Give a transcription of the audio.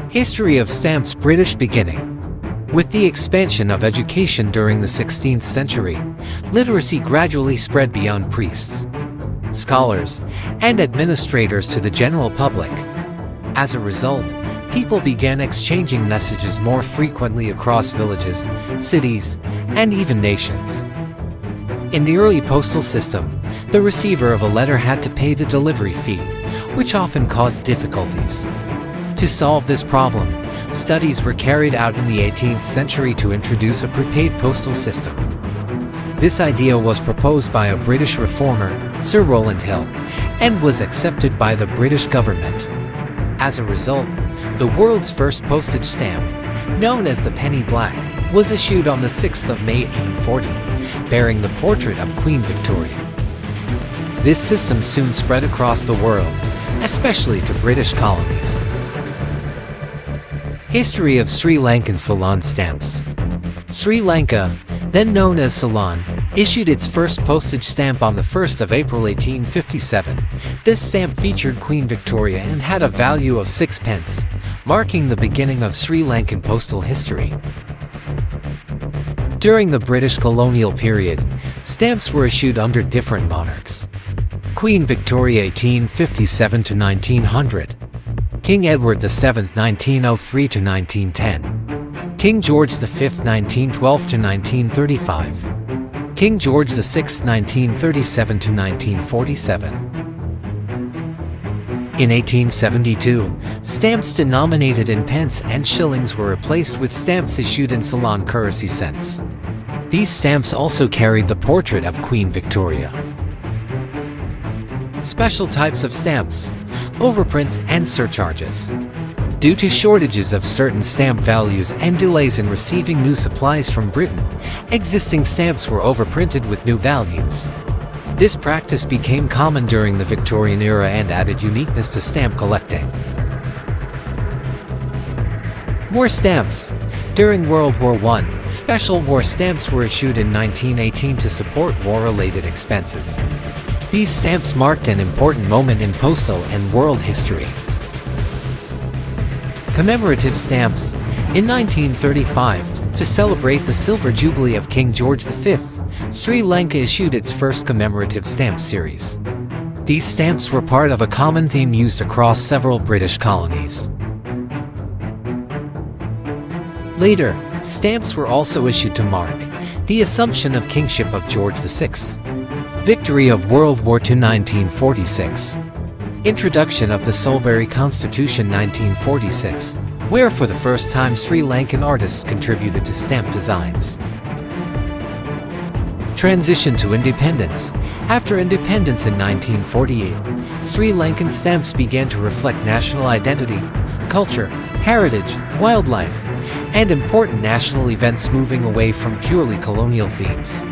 History of stamps. British beginning. With the expansion of education during the 16th century, literacy gradually spread beyond priests, scholars, and administrators to the general public. As a result, people began exchanging messages more frequently across villages, cities, and even nations. In the early postal system, the receiver of a letter had to pay the delivery fee, which often caused difficulties. To solve this problem, studies were carried out in the 18th century to introduce a prepaid postal system. This idea was proposed by a British reformer, Sir Rowland Hill, and was accepted by the British government. As a result, the world's first postage stamp, known as the penny black, was issued on the 6th of May 1840, bearing the portrait of Queen Victoria. This system soon spread across the world, especially to British colonies. History of Sri Lankan Ceylon stamps. Sri Lanka, then known as Ceylon, issued its first postage stamp on the 1st of April 1857. This stamp featured Queen Victoria and had a value of 6 pence, marking the beginning of Sri Lankan postal history. During the British colonial period, stamps were issued under different monarchs. Queen Victoria 1857 to 1900. King Edward VII 1903 to 1910. King George V 1912 to 1935. King George VI 1937 to 1947. In 1872, stamps denominated in pence and shillings were replaced with stamps issued in Ceylon currency cents. These stamps also carried the portrait of Queen Victoria. Special types of stamps: overprints and surcharges. Due to shortages of certain stamp values and delays in receiving new supplies from Britain, existing stamps were overprinted with new values. This practice became common during the Victorian era and added uniqueness to stamp collecting. War stamps. During World War I, special war stamps were issued in 1918 to support war-related expenses. These stamps marked an important moment in postal and world history. Commemorative stamps. In 1935, to celebrate the Silver Jubilee of King George V, Sri Lanka issued its first commemorative stamp series. These stamps were part of a common theme used across several British colonies. Later, stamps were also issued to mark the assumption of kingship of George VI. Victory of World War II 1946. Introduction of the Salisbury Constitution 1946, where for the first time Sri Lankan artists contributed to stamp designs. Transition to independence. After independence in 1948, Sri Lankan stamps began to reflect national identity, culture, heritage, wildlife, and important national events, moving away from purely colonial themes.